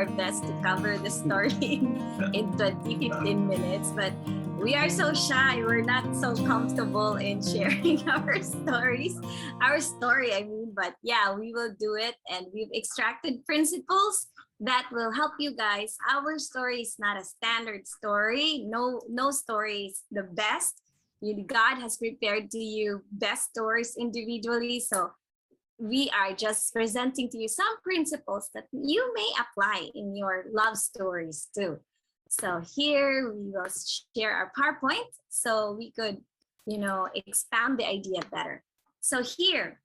our best to cover the story in 20, 15 minutes, but we are so shy. We're not so comfortable in sharing our stories, our story, I mean, but yeah, we will do it. And we've extracted principles that will help you guys. Our story is not a standard story. No story is the best. God has prepared to you best stories individually. So we are just presenting to you some principles that you may apply in your love stories too. So here we will share our PowerPoint so we could, expand the idea better. So here,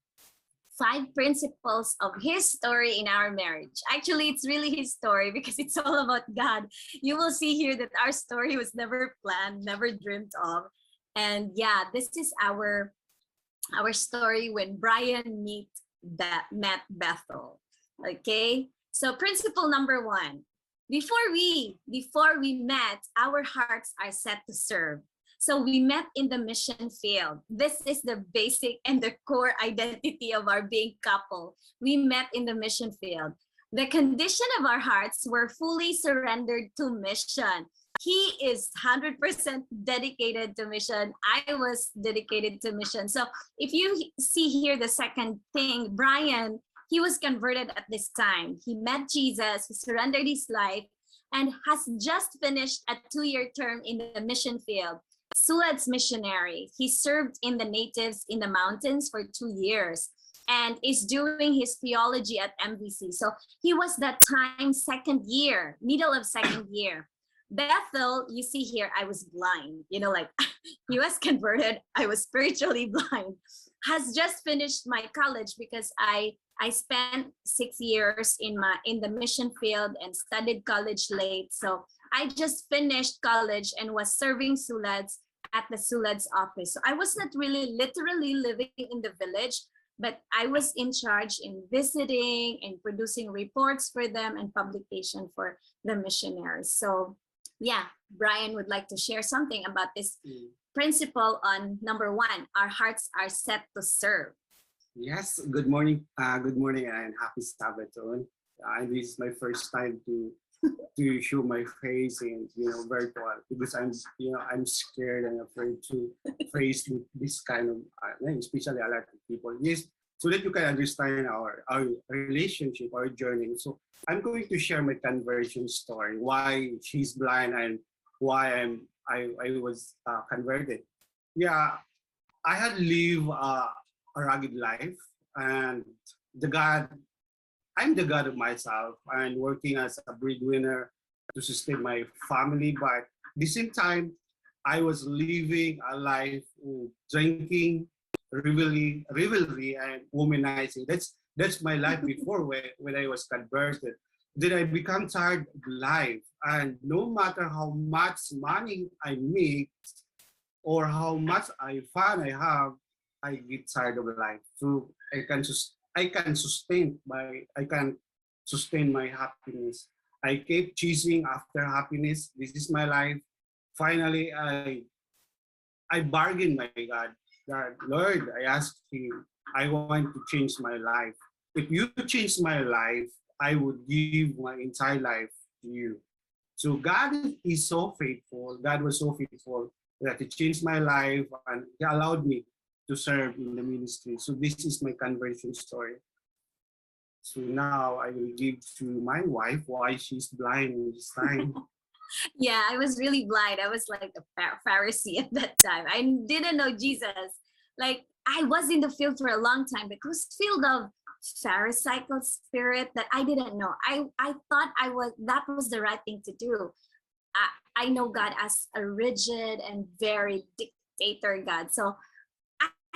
5 principles of his story in our marriage. Actually, it's really his story because it's all about God. You will see here that our story was never planned, never dreamed of. And yeah, this is our story when Bryan met Bethel. Okay, so principle number 1: before we met, our hearts are set to serve. So we met in the mission field. This is the basic and the core identity of our being couple. We met in the mission field. The condition of our hearts were fully surrendered to mission. He is 100% dedicated to mission. I was dedicated to mission. So if you see here the second thing, Bryan, he was converted at this time. He met Jesus, he surrendered his life, and has just finished a 2-year term in the mission field. Sulad's missionary. He served in the natives in the mountains for 2 years and is doing his theology at MVC. So he was that time second year, middle of second year. Bethel, you see here, I was blind, like he was converted. I was spiritually blind. Has just finished my college because I spent 6 years in the mission field and studied college late. So I just finished college and was serving Sulads at the Sulads office. So I was not really literally living in the village, but I was in charge in visiting and producing reports for them and publication for the missionaries. So yeah, Bryan would like to share something about this principle on number 1, our hearts are set to serve. Yes, good morning. Good morning and happy Sabbath. This is my first time to show my face in virtual because I'm scared and afraid to face this kind of especially a lot of people. Yes, so that you can understand our relationship, our journey. So I'm going to share my conversion story, why she's blind and why I was converted. Yeah, I had lived a rugged life, and I'm the God of myself and working as a breadwinner to sustain my family. But at the same time, I was living a life of drinking, revelry, and womanizing. That's my life before when I was converted. Then I become tired of life, and no matter how much money I make or how much fun I have, I get tired of life. So I can sustain my happiness. I keep chasing after happiness. This is my life. Finally, I bargained my God. That Lord, I asked Him, I want to change my life. If you change my life, I would give my entire life to you. So God is so faithful. God was so faithful that He changed my life and He allowed me to serve in the ministry. So this is my conversion story. So now I will give to my wife why she's blind this time. Yeah, I was really blind. I was like a Pharisee at that time. I didn't know Jesus. Like I was in the field for a long time, but it was filled of Pharisaical spirit that I didn't know. I thought that was the right thing to do. I know God as a rigid and very dictator God. So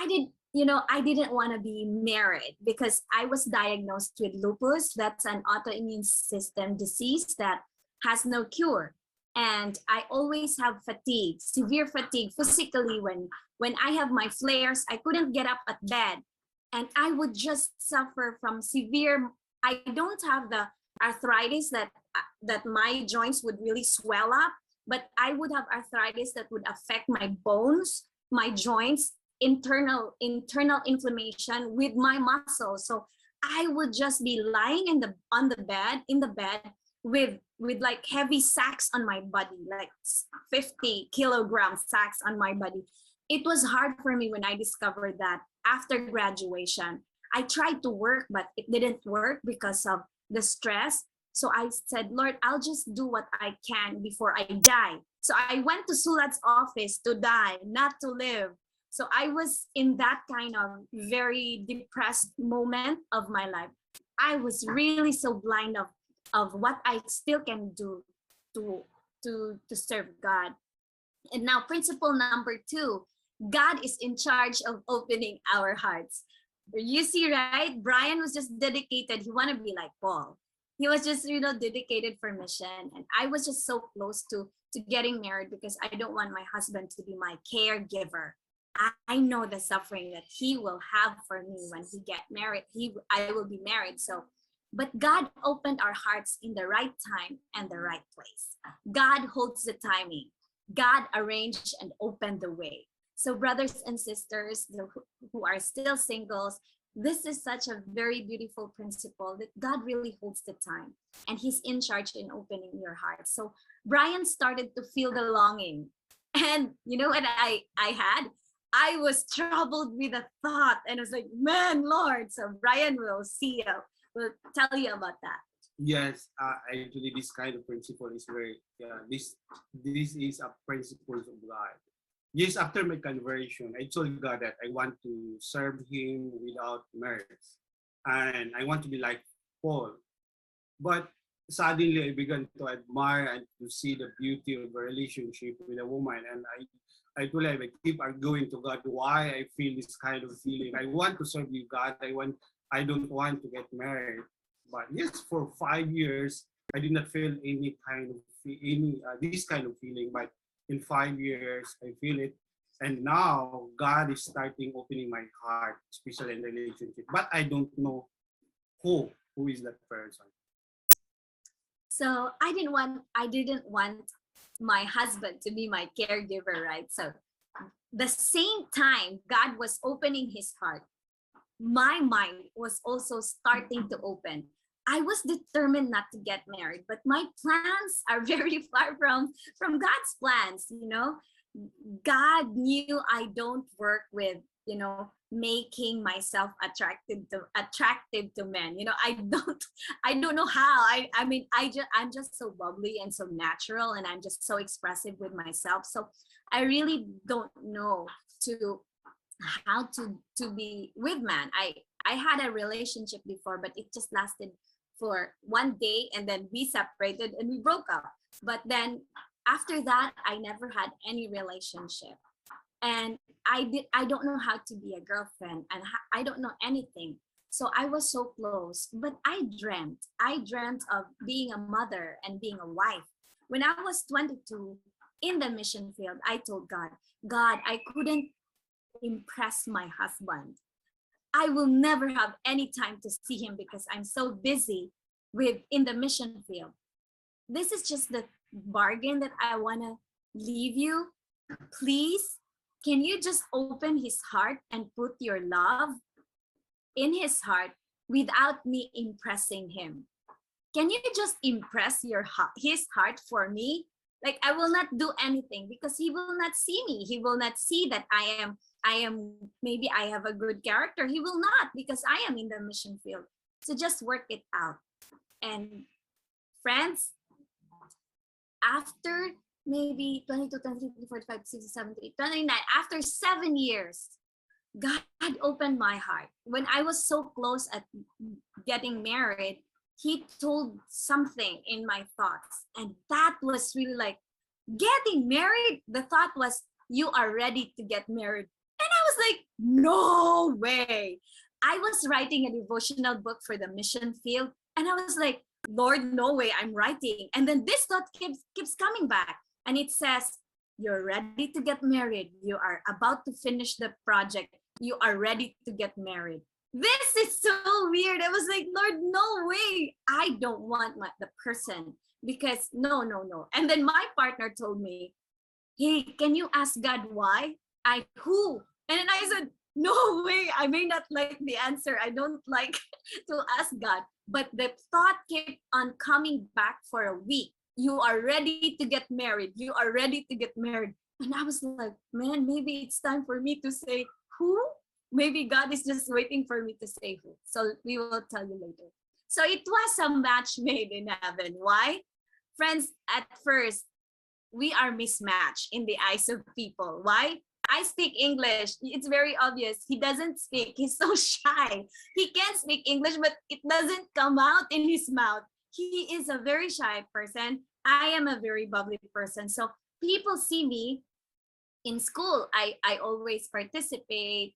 I didn't want to be married because I was diagnosed with lupus. That's an autoimmune system disease that has no cure. And I always have fatigue, severe fatigue physically. When I have my flares, I couldn't get up at bed. And I would just suffer from severe, I don't have the arthritis that my joints would really swell up, but I would have arthritis that would affect my bones, my joints, internal inflammation with my muscles. So I would just be lying in the bed with like heavy sacks on my body, like 50 kilogram sacks on my body. It was hard for me when I discovered that after graduation. I tried to work, but it didn't work because of the stress. So I said, Lord, I'll just do what I can before I die. So I went to Sulat's office to die, not to live. So I was in that kind of very depressed moment of my life. I was really so blind of what I still can do to to serve God. And now principle number 2, God is in charge of opening our hearts. You see, right? Bryan was just dedicated. He wanted to be like Paul. He was just, dedicated for mission. And I was just so close to getting married because I don't want my husband to be my caregiver. I know the suffering that he will have for me when he get married. I will be married. So, but God opened our hearts in the right time and the right place. God holds the timing. God arranged and opened the way. So, brothers and sisters who are still singles, this is such a very beautiful principle that God really holds the time and He's in charge in opening your heart. So, Bryan started to feel the longing. And you know what I had? I was troubled with a thought and I was like, man, Lord. So, Bryan will tell you about that. Yes, actually, this kind of principle is very, this is a principle of God. Yes, after my conversion, I told God that I want to serve Him without merit. And I want to be like Paul. But suddenly I began to admire and to see the beauty of a relationship with a woman. And I told him, I keep arguing to God why I feel this kind of feeling. I want to serve you, God. I don't want to get married. But yes, for 5 years, I did not feel any kind of this kind of feeling. But in 5 years, I feel it, and now God is starting opening my heart, especially in relationship. But I don't know who is that person. So I didn't want my husband to be my caregiver, right? So the same time God was opening his heart, my mind was also starting to open. I was determined not to get married, but my plans are very far from God's plans. God knew I don't work with, making myself attractive to men. I don't know how. I'm just so bubbly and so natural, and I'm just so expressive with myself. So I really don't know to how to be with man. I had a relationship before, but it just lasted for one day, and then we separated and we broke up. But then after that, I never had any relationship, and I don't know how to be a girlfriend, and I don't know anything. So I was so close, but I dreamt of being a mother and being a wife. When I was 22 in the mission field, I told God, I couldn't impress my husband. I will never have any time to see him because I'm so busy with in the mission field. This is just the bargain that I want to leave you. Please, can you just open his heart and put your love in his heart without me impressing him? Can you just impress his heart for me? Like, I will not do anything because he will not see me. He will not see that I am maybe I have a good character. He will not, because I am in the mission field. So just work it out. And friends, after maybe 22, 23, 45, 60, 70, 29, after 7 years, God opened my heart. When I was so close at getting married, He told something in my thoughts. And that was really like, getting married? The thought was, you are ready to get married. And I was like, no way. I was writing a devotional book for the mission field. And I was like, Lord, no way, I'm writing. And then this thought keeps coming back. And it says, you're ready to get married. You are about to finish the project. You are ready to get married. This is so weird. I was like, Lord, no way. I don't want the person, because no, no, no. And then my partner told me, hey, can you ask God why? Who? And then I said, No way. I may not like the answer. I don't like to ask God. But the thought kept on coming back for a week. You are ready to get married. You are ready to get married. And I was like, man, maybe it's time for me to say who? Maybe God is just waiting for me to say who. So we will tell you later. So it was a match made in heaven. Why? Friends, at first, we are mismatched in the eyes of people. Why? I speak English. It's very obvious. He doesn't speak. He's so shy. He can speak English, but it doesn't come out in his mouth. He is a very shy person. I am a very bubbly person. So people see me in school. I always participate,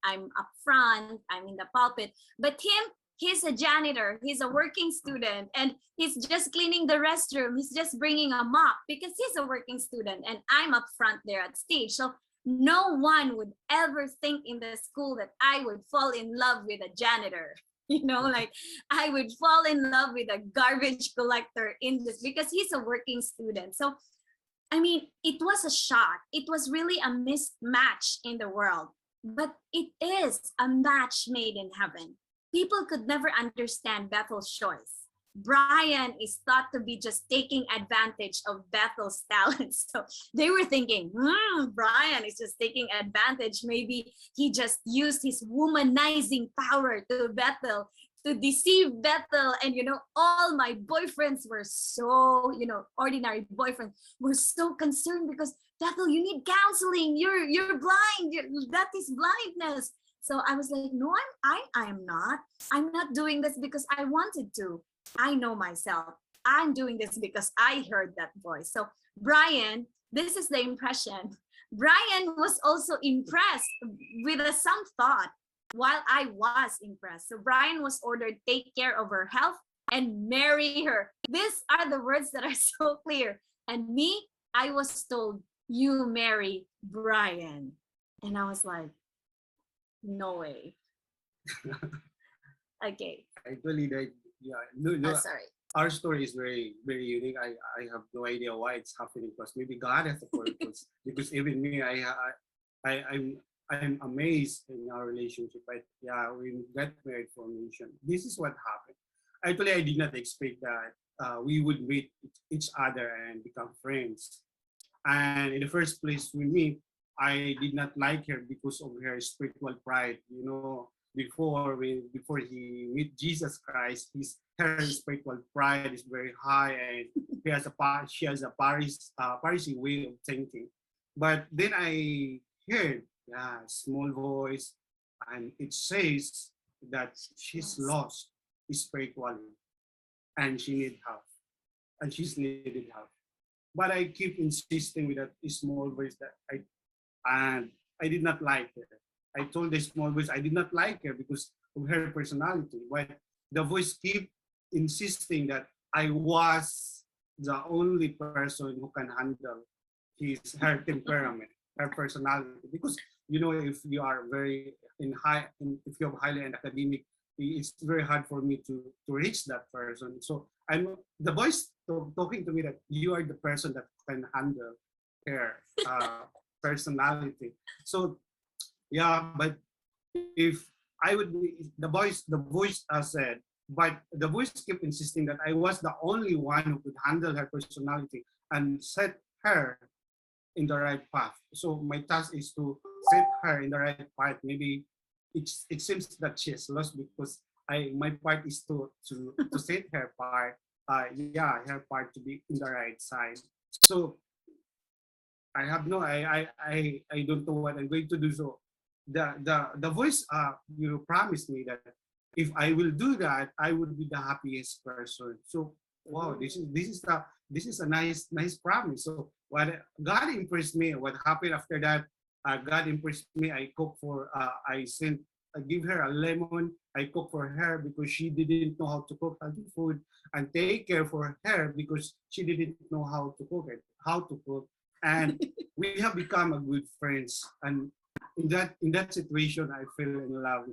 I'm up front, I'm in the pulpit. But him, he's a janitor, he's a working student, and he's just cleaning the restroom, he's just bringing a mop because he's a working student, and I'm up front there at stage. So no one would ever think in the school that I would fall in love with a janitor. Like I would fall in love with a garbage collector in this because he's a working student. So I mean, it was a shock. It was really a mismatch in the world, but it is a match made in heaven. People could never understand Bethel's choice. Bryan is thought to be just taking advantage of Bethel's talents. So they were thinking, Bryan is just taking advantage. Maybe he just used his womanizing power to Bethel to deceive Bethel. And, all my boyfriends were so, ordinary boyfriends were so concerned because Bethel, you need counseling. You're blind. That is blindness. So I was like, no, I am not. I'm not doing this because I wanted to. I know myself. I'm doing this because I heard that voice. So Bryan, this is the impression. Bryan was also impressed with some thought while I was impressed. So Bryan was ordered take care of her health and marry her. These are the words that are so clear. And me, I was told, you marry Bryan. And I was like, no way. Okay. Actually, yeah, no, Sorry. our story is very, very unique. I have no idea why it's happening because maybe God has a purpose. Because even me, I'm amazed in our relationship. But yeah, we got married for mission. This is what happened. Actually, I did not expect that we would meet each other and become friends. And in the first place, we meet, I did not like her because of her spiritual pride. Before he meet Jesus Christ, her spiritual pride is very high, and she has a Pharisee way of thinking. But then I heard, yeah, small voice, and it says that she's lost spiritually, and she need help, and she's needed help. But I keep insisting with that small voice that I did not like her. I told the small voice I did not like her because of her personality. But the voice keep insisting that I was the only person who can handle her temperament, her personality. Because if you are very if you have highly in academic, it's very hard for me to reach that person. So the voice talking to me that you are the person that can handle her personality. So yeah, but if I would be the voice said, but the voice kept insisting that I was the only one who could handle her personality and set her in the right path. So my task is to set her in the right path. Maybe it seems that she is lost because my part is to set her part. Her part to be in the right side. So I have no I don't know what I'm going to do. So the voice promised me that if I will do that, I would be the happiest person. So wow, this is a nice promise. So what God impressed me. What happened after that? God impressed me. I give her a lemon. I cook for her because she didn't know how to cook healthy food, and take care for her because she didn't know how to cook. And we have become a good friends. And in that situation, I fell in love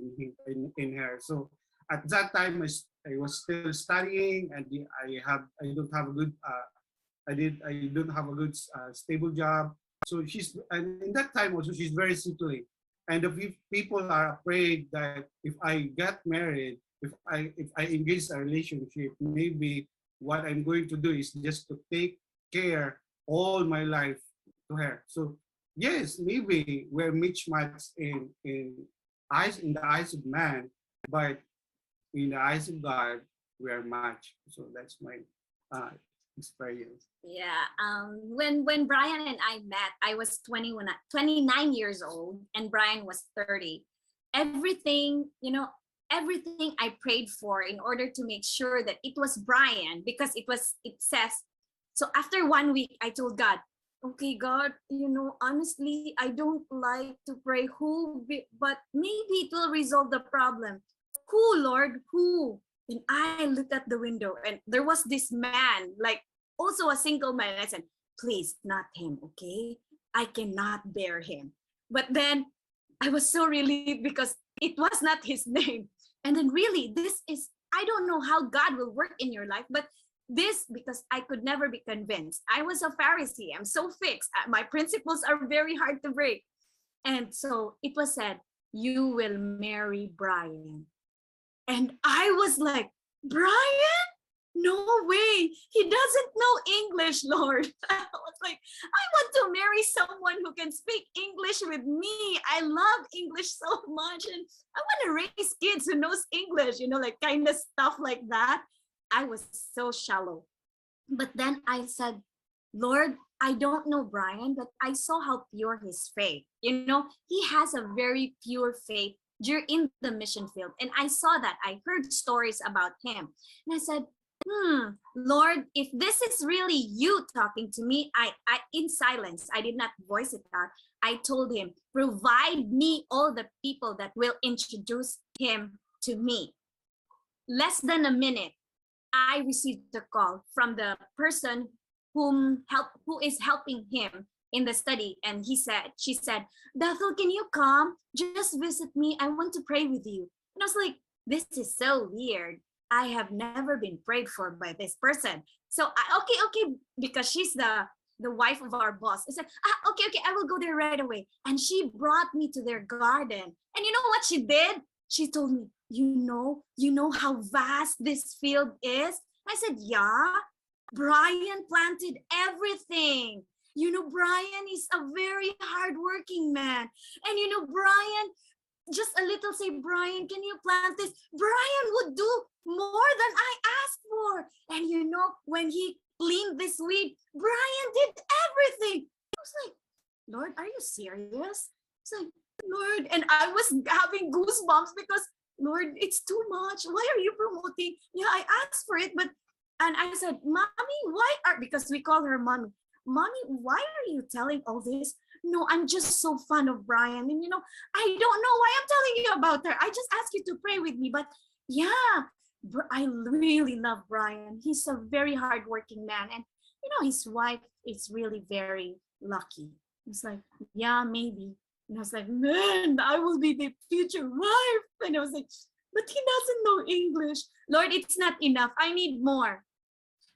in her. So at that time, I was still studying, and I don't have a good I don't have a good stable job. So and in that time also she's very sickly, And the people are afraid that if I get married, if I engage a relationship, maybe what I'm going to do is just to take care all my life to her. So yes, maybe we're mismatched in the eyes of man, but in the eyes of God, we are matched. So that's my uh, experience. Yeah. When Brian and I met, I was 29 years old, and Brian was 30. Everything, everything I prayed for in order to make sure that it was Brian, because it says, so after 1 week, I told God, okay, God, honestly, I don't like to pray but maybe it will resolve the problem. Who, Lord, who? And I looked at the window, and there was this man, like also a single man. I said, please, not him, okay? I cannot bear him. But then I was so relieved because it was not his name. And then really, I don't know how God will work in your life, but because I could never be convinced. I was a Pharisee. I'm so fixed. My principles are very hard to break. And so it was said, you will marry Brian. And I was like, Brian? No way. He doesn't know English, Lord. I was like, I want to marry someone who can speak English with me. I love English so much. And I want to raise kids who knows English, like kind of stuff like that. I was so shallow. But then I said, Lord, I don't know Brian, but I saw how pure his faith. He has a very pure faith in the mission field. And I saw that. I heard stories about him. And I said, Lord, if this is really you talking to me, I in silence, I did not voice it out. I told him, provide me all the people that will introduce him to me. Less than a minute, I received a call from the person who is helping him in the study. And she said, Bethel, can you come? Just visit me. I want to pray with you. And I was like, this is so weird. I have never been prayed for by this person. So okay, because she's the wife of our boss. I said, okay, I will go there right away. And she brought me to their garden. And you know what she did? She told me, you know how vast this field is? I said, yeah. Brian planted everything. Brian is a very hardworking man. And Brian, just a little say, Brian, can you plant this? Brian would do more than I asked for. And when he cleaned this weed, Brian did everything. I was like, Lord, are you serious? It's like, Lord, and I was having goosebumps because, Lord, it's too much. Why are you promoting? Yeah, I asked for it, and I said, Mommy, because we call her Mommy. Mommy, why are you telling all this? No, I'm just so fond of Brian. And I don't know why I'm telling you about her. I just asked you to pray with me. But yeah, I really love Brian. He's a very hardworking man. And his wife is really very lucky. It's like, yeah, maybe. And I was like, man, I will be the future wife. And I was like, but he doesn't know English. Lord, it's not enough. I need more.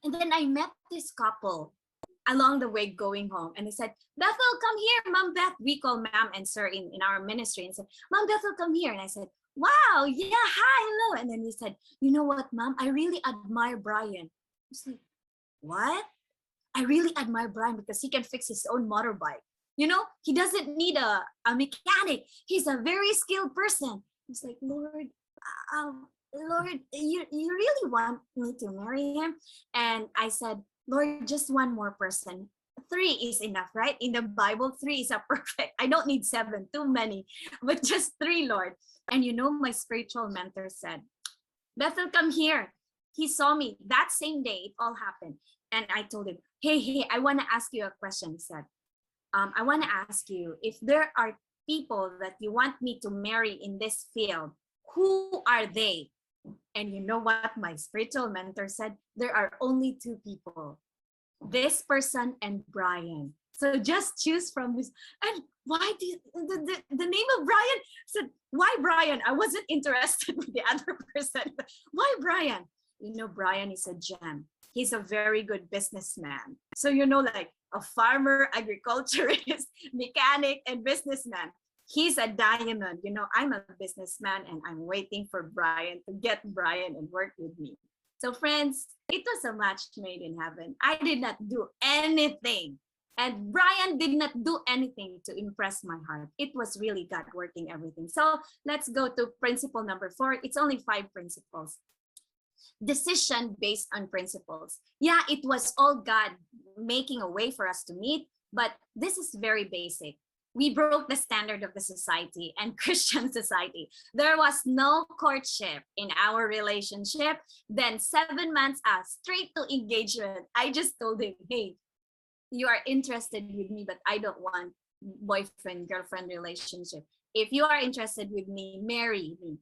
And then I met this couple along the way going home. And they said, Bethel, come here, Mom Beth. We call Ma'am and Sir in our ministry. And said, Mom Bethel, come here. And I said, wow, yeah, hi, hello. And then he said, you know what, Mom? I really admire Brian. I was like, what? I really admire Brian because he can fix his own motorbike. He doesn't need a mechanic. He's a very skilled person. It's like, Lord, Lord, you really want me to marry him? And I said, Lord, just one more person. 3 is enough, right? In the Bible, 3 is a perfect. I don't need 7, too many, but just 3, Lord. And my spiritual mentor said, Bethel, come here. He saw me that same day. It all happened. And I told him, hey, I want to ask you a question. He said, I want to ask you, if there are people that you want me to marry in this field, who are they? And you know what my spiritual mentor said? There are only 2 people, this person and Brian. So just choose from this. And why the name of Brian? I said, why Brian? I wasn't interested with the other person. Why Brian? Brian is a gem. He's a very good businessman. So like a farmer, agriculturist, mechanic, and businessman. He's a diamond. You know, I'm a businessman and I'm waiting for Bryan to get Bryan and work with me. So, friends, it was a match made in heaven. I did not do anything. And Bryan did not do anything to impress my heart. It was really God working everything. So let's go to principle number 4. It's only 5 principles. Decision based on principles. Yeah, it was all God making a way for us to meet, but this is very basic. We broke the standard of the society and Christian society. There was no courtship in our relationship. Then 7 months straight to engagement. I just told him, hey, you are interested with me, but I don't want boyfriend girlfriend relationship. If you are interested with me, marry me.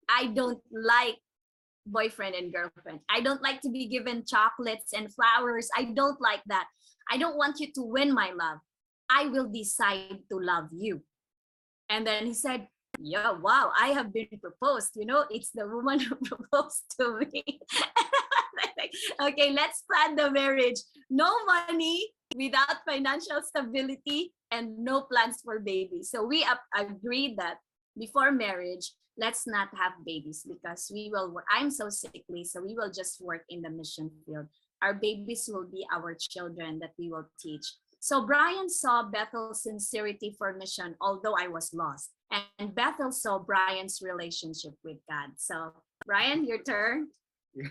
I don't like boyfriend and girlfriend. I don't like to be given chocolates and flowers. I don't like that. I don't want you to win my love. I will decide to love you. And then he said, yeah, wow, I have been proposed. You know, it's the woman who proposed to me. Okay, let's plan the marriage. No money, without financial stability, and no plans for babies. So we agreed that before marriage, let's not have babies because we will work. I'm so sickly, so we will just work in the mission field. Our babies will be our children that we will teach. So Bryan saw Bethel's sincerity for mission, although I was lost. And Bethel saw Bryan's relationship with God. So Bryan, your turn. Yeah.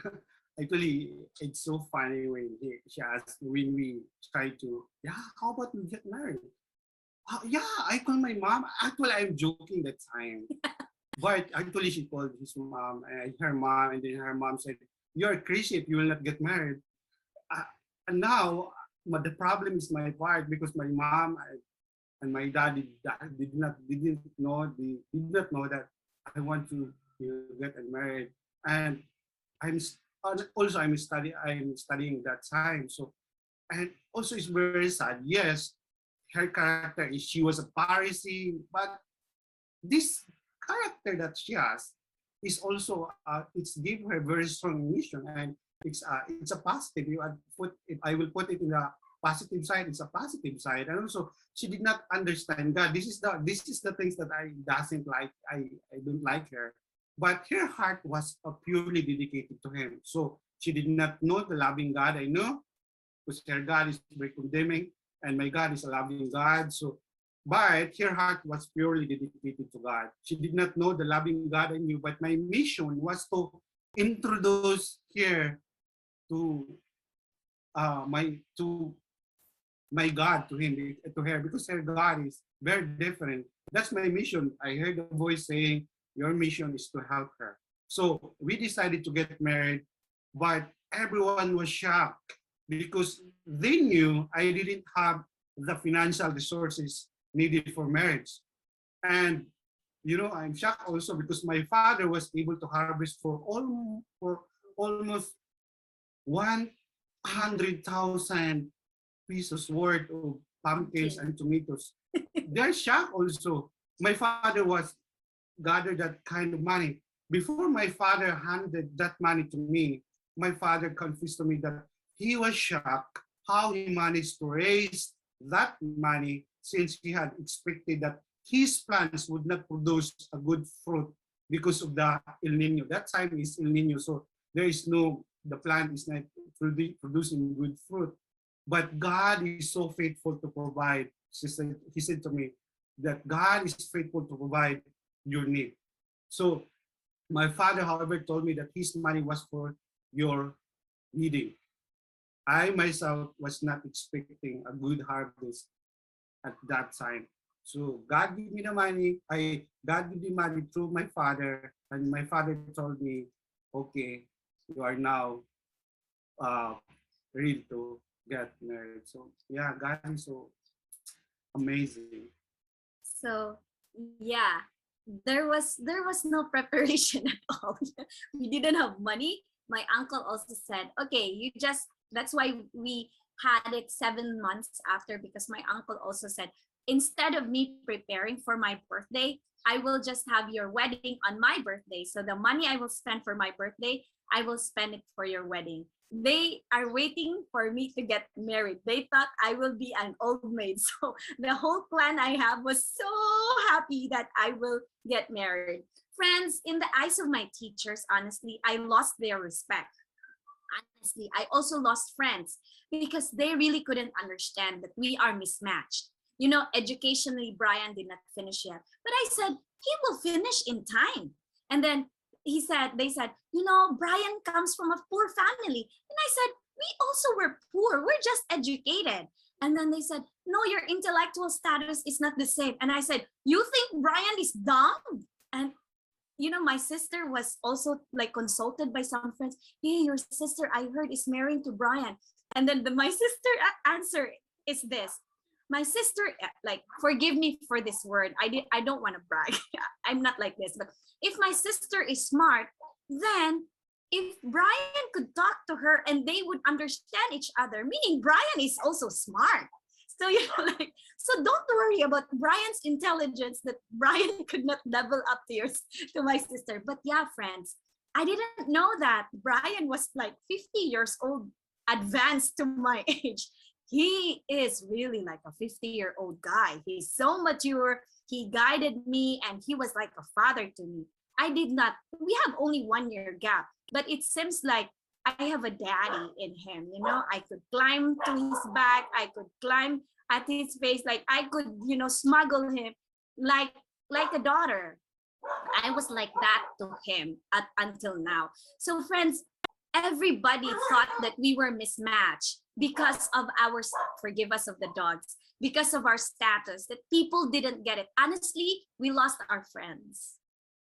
Actually, it's so funny when she asked when we try to, yeah, how about we get married? Yeah, I called my mom. Actually, I'm joking that time. But actually, she called his mom and her mom, and then her mom said, "You're crazy if you will not get married." And now, the problem is my part because my mom and my dad did not know that I want to get married, and I'm also I'm studying that time. So and also it's very sad. Yes, her character is she was a Pharisee, but this character that she has is also it's give her very strong mission, and it's a positive. I will put it in the positive side. It's a positive side, and also she did not understand God. This is the things that I doesn't like. I don't like her, but her heart was purely dedicated to Him. So she did not know the loving God I know, because her God is very condemning, and my God is a loving God. So, but her heart was purely dedicated to God. She did not know the loving God I knew, but my mission was to introduce her to my God to her because her God is very different. That's my mission. I heard a voice saying, "Your mission is to help her." So we decided to get married, but everyone was shocked because they knew I didn't have the financial resources needed for marriage. And I'm shocked also because my father was able to harvest for almost 100,000 pesos worth of pumpkins and tomatoes. They're shocked also. My father was gathered that kind of money. Before my father handed that money to me, my father confessed to me that he was shocked how he managed to raise that money since he had expected that his plants would not produce a good fruit because of the El Nino. That time is El Nino, so the plant is not producing good fruit. But God is so faithful to provide. He said to me that God is faithful to provide your need. So my father, however, told me that his money was for your needing. I myself was not expecting a good harvest at that time. So God gave me the money. God gave me money through my father, and my father told me, "Okay, you are now ready to get married." So yeah, God is so amazing. So yeah, there was no preparation at all. We didn't have money. My uncle also said, okay, that's why we had it 7 months after, because my uncle also said, instead of me preparing for my birthday, I will just have your wedding on my birthday. So the money I will spend for my birthday, I will spend it for your wedding. they are waiting for me to get married. They thought I will be an old maid. So the whole clan I have was so happy that I will get married. Friends, in the eyes of my teachers, honestly, I lost their respect. Honestly, I also lost friends because they really couldn't understand that we are mismatched. You know, educationally, Bryan did not finish yet. But I said, he will finish in time. And then they said, you know, Bryan comes from a poor family. And I said, we also were poor. We're just educated. And then they said, no, your intellectual status is not the same. And I said, you think Bryan is dumb? And you know, my sister was also like consulted by some friends. Hey, your sister, I heard, is marrying to Bryan. And then my sister answer is this. My sister, like, forgive me for this word. I don't want to brag. I'm not like this. But if my sister is smart, then if Bryan could talk to her and they would understand each other, meaning Bryan is also smart. So you know, like, so don't worry about Bryan's intelligence that Bryan could not level up to yours to my sister. But yeah, friends, I didn't know that Bryan was like 50 years old, advanced to my age. He is really like a 50-year-old guy. He's so mature. He guided me and he was like a father to me. I did not, we have only 1 year gap, but it seems like I have a daddy in him, you know. I could climb to his back, I could climb at his face, like I could, you know, smuggle him like a daughter. I was like that to him until now. So friends, everybody thought that we were mismatched because of our, forgive us of the dogs, because of our status, that people didn't get it. Honestly, we lost our friends.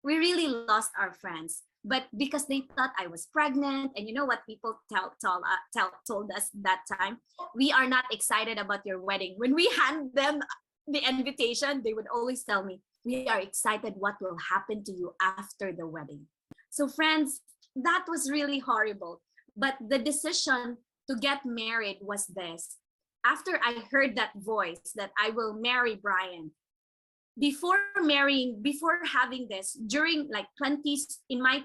We really lost our friends, but because they thought I was pregnant. And you know what people told us that time? We are not excited about your wedding. When we hand them the invitation, they would always tell me, we are excited what will happen to you after the wedding. So friends, that was really horrible. But the decision to get married was this. After I heard that voice that I will marry Bryan, before having this, during like 20s, in my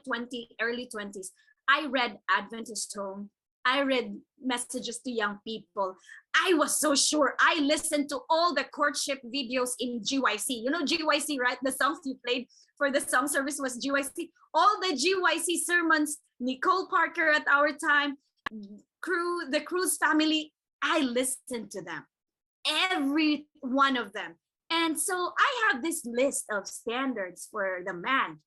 early 20s, I read Adventist Home. I read messages to young people. I was so sure. I listened to all the courtship videos in GYC. You know GYC, right? The songs you played for the song service was GYC. All the GYC sermons, Nicole Parker at our time, the Cruz family, I listened to them. Every one of them. And so I have this list of standards for the man.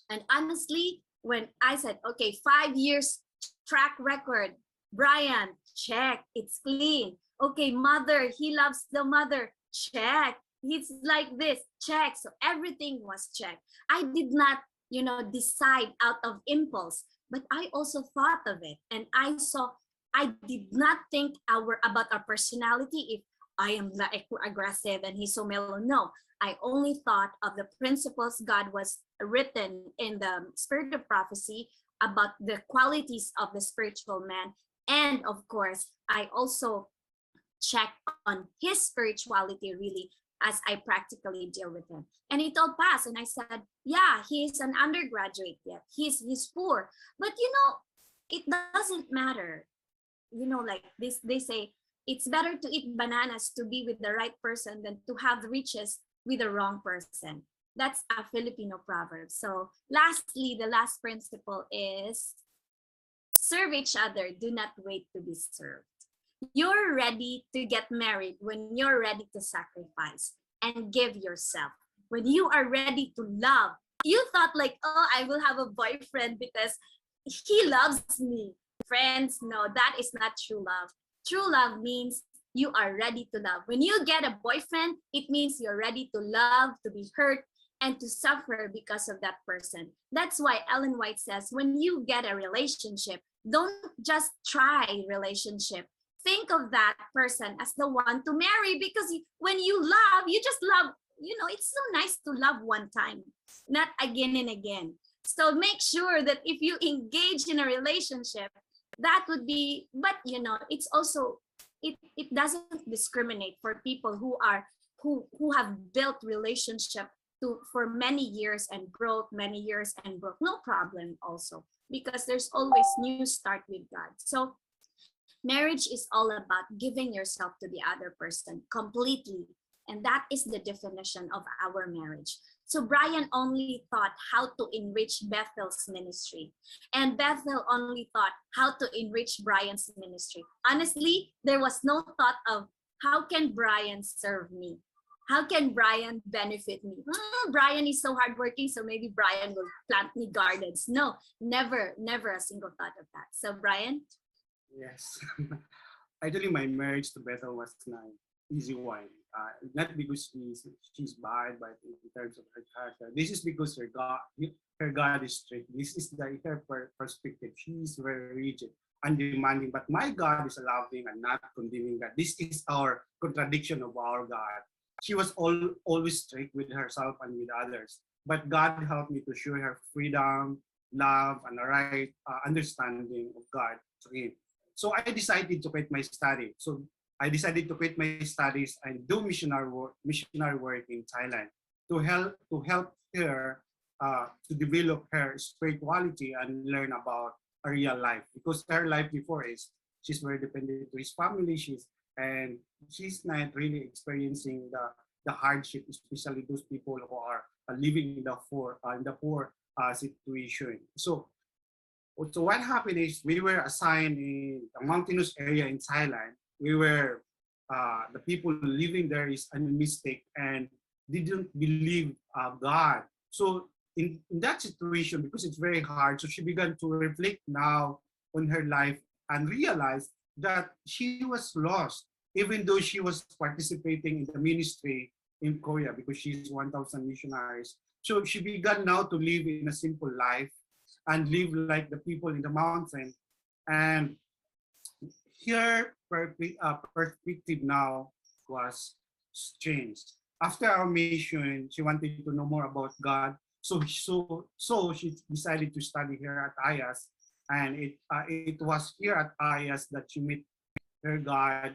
And honestly, when I said, okay, 5 years track record, Bryan, check, it's clean. Okay, mother, he loves the mother, check. He's like this, check. So everything was checked. I did not, you know, decide out of impulse, but I also thought of it. And I did not think about our personality. If I am like aggressive and he's so mellow. No, I only thought of the principles God was written in the spirit of prophecy about the qualities of the spiritual man. And of course, I also check on his spirituality really as I practically deal with him. And it all passed. And I said, yeah, he's an undergraduate yet. He's poor. But you know, it doesn't matter. You know, like this, they say, it's better to eat bananas to be with the right person than to have riches with the wrong person. That's a Filipino proverb. So lastly, the last principle is serve each other. Do not wait to be served. You're ready to get married when you're ready to sacrifice and give yourself. When you are ready to love, you thought like, oh, I will have a boyfriend because he loves me. Friends, no, that is not true love. True love means you are ready to love. When you get a boyfriend, it means you're ready to love, to be hurt, and to suffer because of that person. That's why Ellen White says, when you get a relationship, don't just try relationship. Think of that person as the one to marry, because when you love, you just love, you know, it's so nice to love one time, not again and again. So make sure that if you engage in a relationship, that would be, but you know, it's also, it doesn't discriminate for people who have built relationship for many years and broke many years and broke, no problem also. because there's always new start with God. So marriage is all about giving yourself to the other person completely. And that is the definition of our marriage. So Brian only thought how to enrich Bethel's ministry. And Bethel only thought how to enrich Brian's ministry. Honestly, there was no thought of how can Brian serve me? How can Brian benefit me? Brian is so hardworking, so maybe Brian will plant me gardens. No, never a single thought of that. So Brian, Yes. Actually, my marriage to Bethel was not easy one. Not because she's bad, but in terms of her character. This is because her God is strict. This is her perspective. She is very rigid, undemanding. But my God is a loving and not condemning God. This is our contradiction of our God. She was always strict with herself and with others. But God helped me to show her freedom, love, and the right understanding of God to Him. So I decided to quit my study. So I decided to quit my studies and do missionary work in Thailand to help her to develop her spirituality and learn about a real life, because her life before is she's very dependent to his family. She's not really experiencing the hardship, especially those people who are living in the poor situation. So what happened is we were assigned in a mountainous area in Thailand. We were the people living there is animistic and didn't believe God. So in that situation, because it's very hard, so she began to reflect now on her life and realize that she was lost, even though she was participating in the ministry in Korea, because she's 1,000 missionaries. So she began now to live in a simple life and live like the people in the mountain. And her perspective now was changed. After our mission, she wanted to know more about God. So she decided to study here at IAS. And it was here at IAS that she met her God,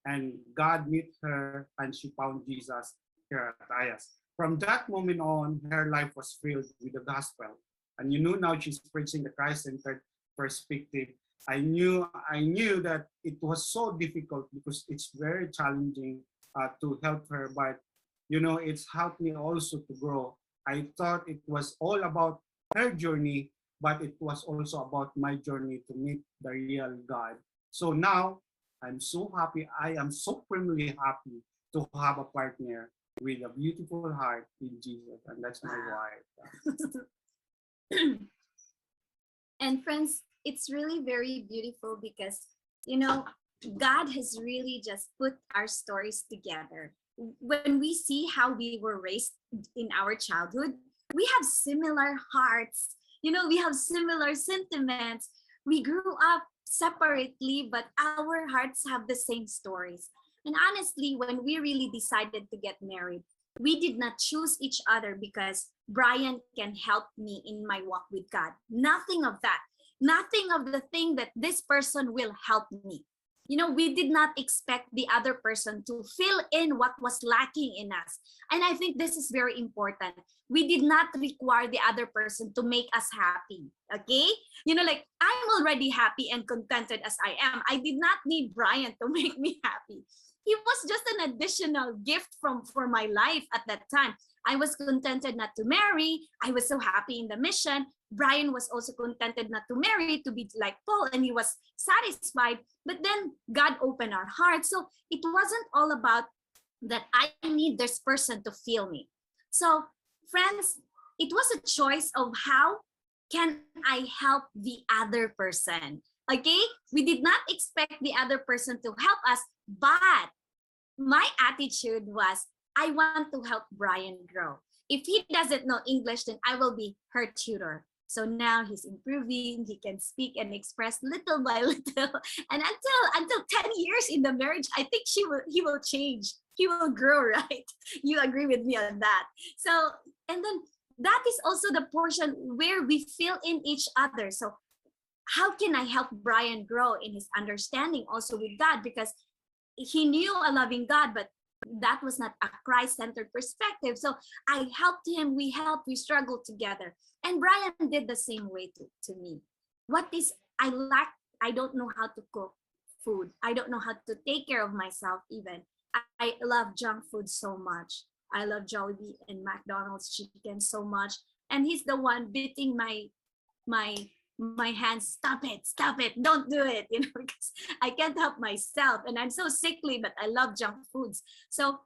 and God met her, and she found Jesus here at IAS. From that moment on, her life was filled with the gospel. And now she's preaching the Christ-centered perspective. I knew that it was so difficult because it's very challenging to help her, but it's helped me also to grow. I thought it was all about her journey, but it was also about my journey to meet the real God. So now I'm so happy. I am so firmly happy to have a partner with a beautiful heart in Jesus, and that's my wife. and friends, it's really very beautiful because, you know, God has really just put our stories together. When we see how we were raised in our childhood, we have similar hearts. We have similar sentiments. We grew up separately, but our hearts have the same stories. And honestly, when we really decided to get married, we did not choose each other because Brian can help me in my walk with God. Nothing of that. Nothing of the thing that this person will help me. We did not expect the other person to fill in what was lacking in us. And I think this is very important. We did not require the other person to make us happy. Okay? Like I'm already happy and contented as I am. I did not need Brian to make me happy. He was just an additional gift for my life at that time. I was contented not to marry. I was so happy in the mission. Brian was also contented not to marry, to be like Paul, and he was satisfied. But then God opened our hearts. So it wasn't all about that I need this person to feel me. So, friends, it was a choice of how can I help the other person. Okay? We did not expect the other person to help us, but my attitude was, I want to help Brian grow. If he doesn't know English, then I will be her tutor. So now he's improving, he can speak and express little by little. And until 10 years in the marriage, I think he will change. He will grow, right? You agree with me on that. So, and then that is also the portion where we fill in each other. So how can I help Brian grow in his understanding also with God? Because he knew a loving God, but that was not a Christ-centered perspective. So I helped him, we struggled together. And Brian did the same way to me. What is I lack? I don't know how to cook food. I don't know how to take care of myself even. I love junk food so much. I love Jollibee and McDonald's chicken so much. And he's the one beating my my hands. Stop it, don't do it, you know, because I can't help myself and I'm so sickly, but I love junk foods. So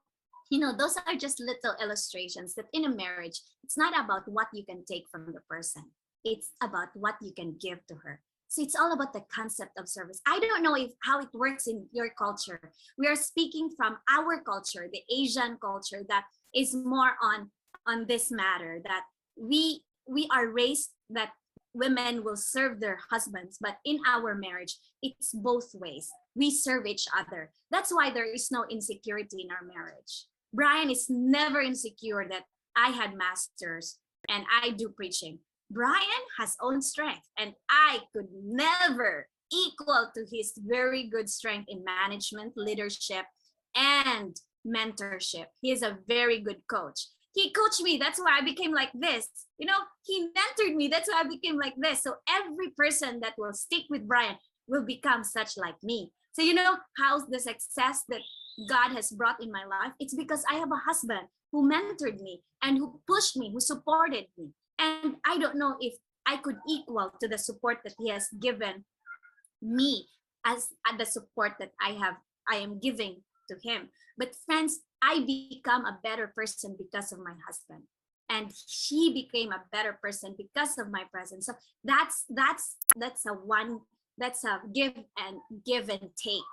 those are just little illustrations that in a marriage, it's not about what you can take from the person, it's about what you can give to her. So it's all about the concept of service. I don't know if how it works in your culture. We are speaking from our culture, the Asian culture, that is more on this matter, that we are raised that women will serve their husbands, but in our marriage it's both ways. We serve each other. That's why there is no insecurity in our marriage. Bryan is never insecure that I had masters and I do preaching. Bryan has own strength and I could never equal to his very good strength in management, leadership, and mentorship. He is a very good coach. He coached me. That's why I became like this. He mentored me. That's why I became like this. So every person that will stick with Bryan will become such like me. So how's the success that God has brought in my life? It's because I have a husband who mentored me and who pushed me, who supported me. And I don't know if I could equal to the support that he has given me as the support that I am giving to him. But friends, I become a better person because of my husband, and he became a better person because of my presence. So that's a give and take,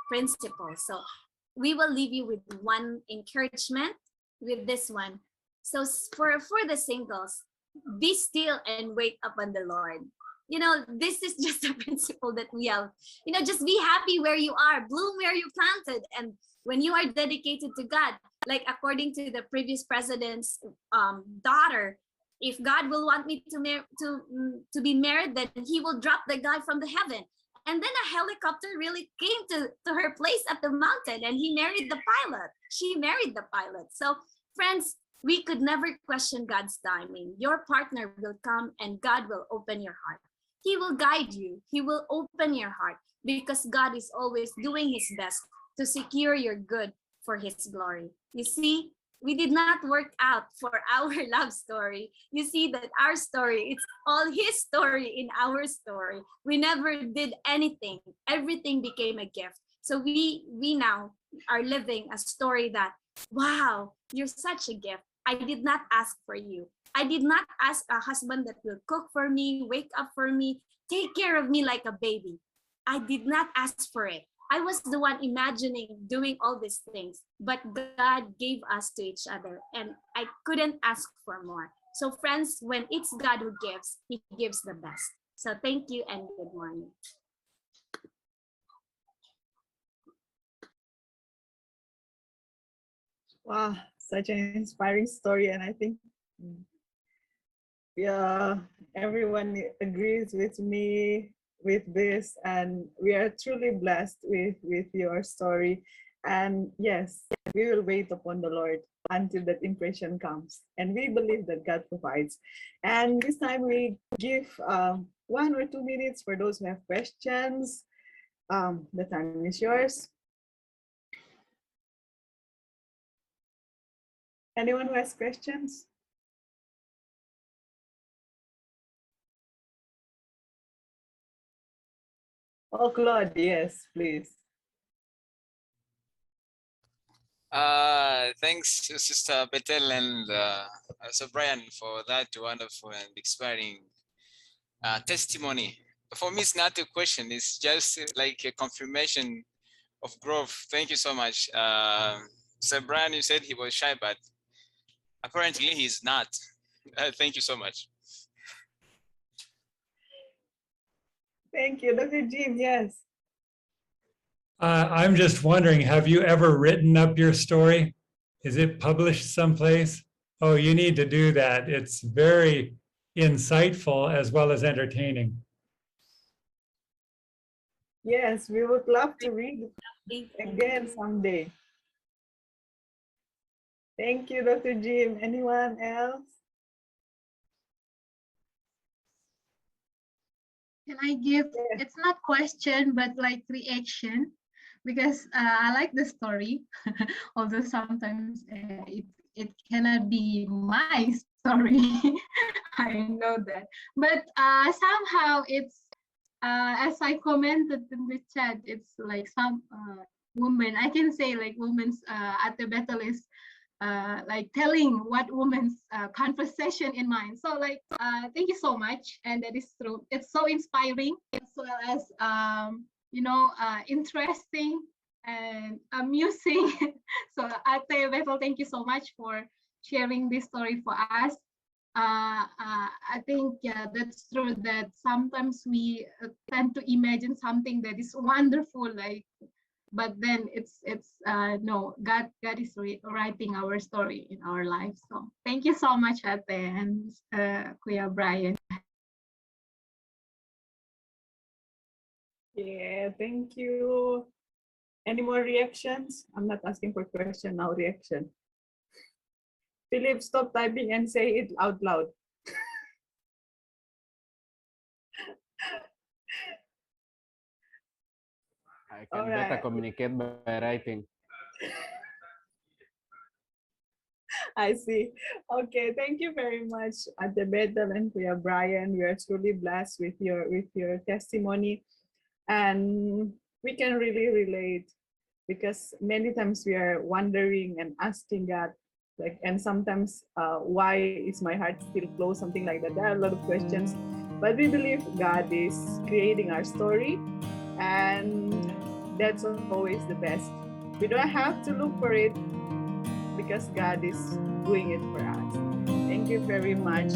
principle. So we will leave you with one encouragement with this one. So for the singles, be still and wait upon the Lord. This is just a principle that we have. Just be happy where you are, bloom where you planted, and when you are dedicated to God, like according to the previous president's daughter, if God will want me to be married, then He will drop the guy from the heaven. And then a helicopter really came to her place at the mountain, and he married the pilot. She married the pilot. So, friends, we could never question God's timing. Your partner will come and God will open your heart. He will guide you. He will open your heart because God is always doing his best to secure your good for his glory. You see, we did not work out for our love story. You see that our story, it's all his story in our story. We never did anything. Everything became a gift. So we now are living a story that, wow, you're such a gift. I did not ask for you. I did not ask a husband that will cook for me, wake up for me, take care of me like a baby. I did not ask for it. I was the one imagining doing all these things, but God gave us to each other, and I couldn't ask for more. So, friends, when it's God who gives, he gives the best. So, thank you and good morning. Wow, such an inspiring story, and I think everyone agrees with me with this, and we are truly blessed with your story. And yes, we will wait upon the Lord until that impression comes, and we believe that God provides. And this time we give 1 or 2 minutes for those who have questions. The time is yours. Anyone who has questions? Oh, Claude, yes, please. Thanks, Sister Bethel and Sir Bryan, for that wonderful and inspiring testimony. For me, it's not a question, it's just like a confirmation of growth. Thank you so much. Sir Bryan, you said he was shy, but apparently he's not. Thank you so much. Thank you, Dr. Jim, yes. I'm just wondering, have you ever written up your story? Is it published someplace? Oh, you need to do that. It's very insightful as well as entertaining. Yes, we would love to read it again someday. Thank you, Dr. Jim. Anyone else? Can I give, Yeah. it's not question, but like reaction, because I like the story, although sometimes it cannot be my story. I know that. But somehow it's, as I commented in the chat, it's like some woman, I can say like women's at the Bethel is like telling what woman's conversation in mind. So like, thank you so much. And that is true. It's so inspiring as well as, interesting and amusing. So Ate Bethel, thank you so much for sharing this story for us. I think, yeah, that's true that sometimes we tend to imagine something that is wonderful, like, but then it's no, God is writing our story in our lives. So thank you so much, Ate and Kuya Bryan. Yeah, thank you. Any more reactions? I'm not asking for question now, reaction. Philip, stop typing and say it out loud. I can All better right. communicate by writing. I see. Okay, thank you very much, Ate Bethel and Kuya Bryan. We are truly blessed with your testimony, and we can really relate because many times we are wondering and asking God, like, and sometimes why is my heart still closed? Something like that. There are a lot of questions, but we believe God is creating our story, and that's always the best. We don't have to look for it because God is doing it for us. Thank you very much.